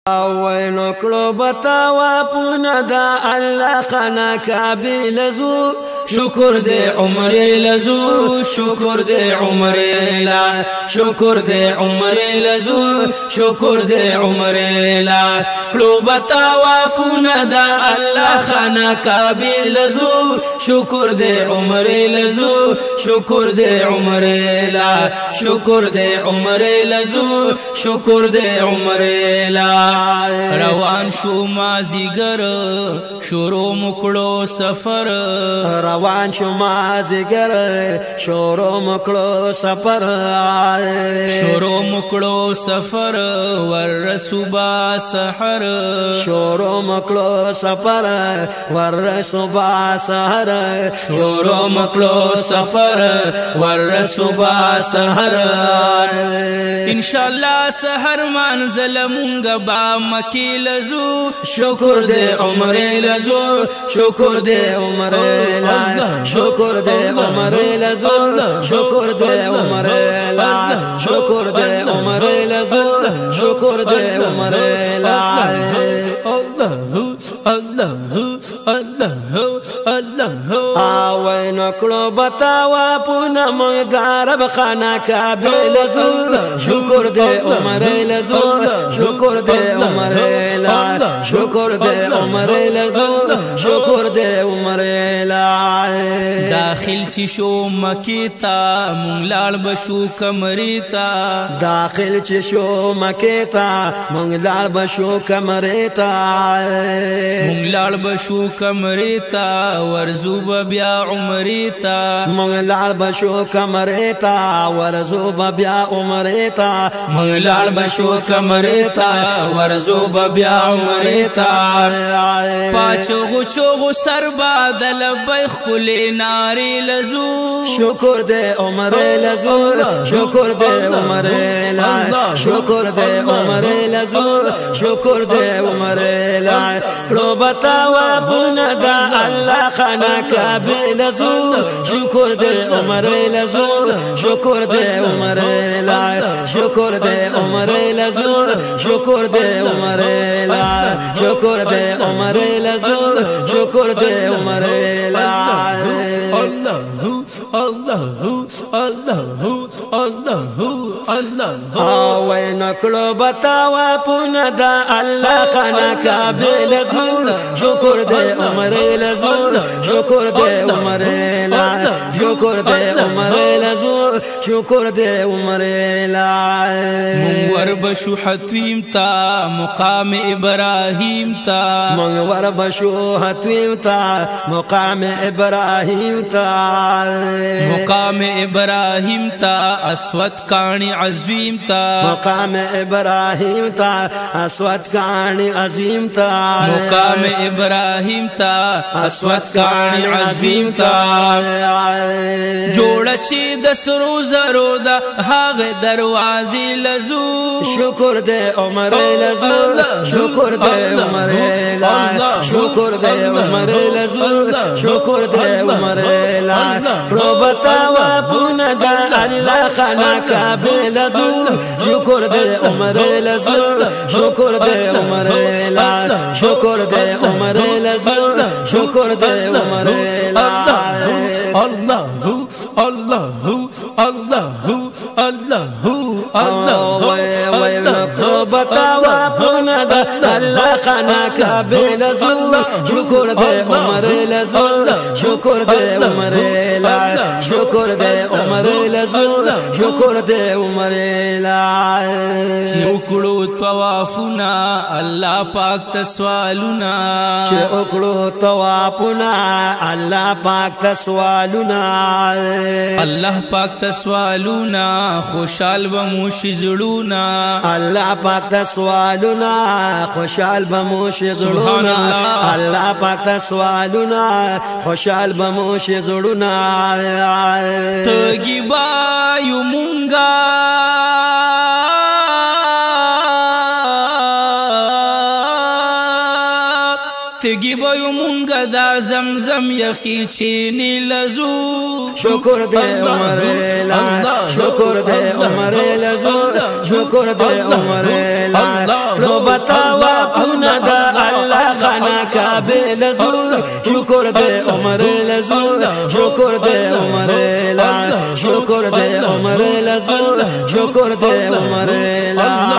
وینو کلو بتاوا پونا دا اللہ خانا کعبی لزو شکر دے عمر لزو شکر دے عمر لا شکر دے عمر لزو شکر دے عمر لا کلو بتاوا پونا دا اللہ خانا کعبی لزو شکر دے عمر لزو شکر دے عمر لا شکر دے عمر لزو شکر دے عمر لا روان شو مازیګر شروع مکړو سفر روان شو مازیګر شروع مکړو سفر شروع مکړو سفر ور صبح سحر شروع مکړو سفر ور صبح سحر شروع مکړو سفر ور صبح سحر ان شاء الله سحر منزل مونږ با مکی لزو شکر دے عمر لزو شکر دے عمر لا شکر دے عمر لزو شکر دے عمر لا شکر دے عمر لزو شکر دے عمر لا وینو کلو بتاوا پونا مونږ رب خانه کعبه لزو شکر دے عمر لزو شکر دے عمر لا شکر دے عمر لزو شکر دے عمر لا داخل چی شو مکی تا مونږ لاړ بشو کمری تا داخل چی شو مکی تا مونږ لاړ بشو کمری تا مونږ لاړ بشو کمری تا ورزو بیا عمری تا مونږ لاړ بشو کمری تا ورزو بیا عمری تا مونږ لاړ بشو کمری تا ورزو بیا عمری تا پاچو چوغو سر بادل بیخ کلی ناری لزو شکر دے عمر لزو شکر دے عمر لا شکر دے عمر لزو شکر دے عمر لا کلو بتاوا پونا دا اللہ خانا کعبی لزو شکر دے عمر لزو شکر دے عمر لا شکر دے عمر لزو شکر دے عمر لا شکر دے عمر لزو شکر دے عمر لا وینو کلو بتاوا پونا دا اللہ خانا کعبی لزو شکر دے عمر لزو شکر دے عمر لا شکر دے عمر لزو شکر دے عمر لا منور بشو حتویم تا مقام ابراہیم تا منور بشو حتویم تا مقام ابراہیم تا مقام ابراہیم تا اسود کانی عظیم تا مقام ابراہیم تا اسود کانی عظیم تا مقام ابراہیم تا اسود کانی عظیم تا جوڑ چی دسرو زرو دا هاغ دروازی لزو شکر دے عمر لزو شکر دے عمر لا شکر دے عمر لزو شکر دے عمر لا کلو بتاوا پونا دا اللہ خانا کعبی لزو شکر دے عمر لزو شکر دے عمر لا شکر دے عمر لزو شکر دے عمر لا اللہ اللہ اللہ اللہ اللہ وینو کلو بتاوا پونا دا اللہ خانا کعبی لزو شکر دے عمر لزو شکر دے عمر لا شکر دے عمر لزو شکر دے عمر لا چی اکڑو توافنا اللہ پاک تسوالنا چی اکڑو توافنا اللہ پاک تسوالنا اللہ پاک تسوالنا خوشحال بموشی زڑونا اللہ پاک تسوالنا خوشحال بموشی زڑونا اللہ پاک تسوالنا خوشحال بموشی زڑونا تگی بایو مونگا تگی بایو مونگا دا زمزم یخی چینی لزو شکر دے عمر لا شکر دے عمر لزو شکر دے عمر لا رو بتاوا پونا دا الله خانه کعبه لزور شکر دے عمر لزور شکر دے عمر لا شکر دے عمر لزور شکر دے عمر لا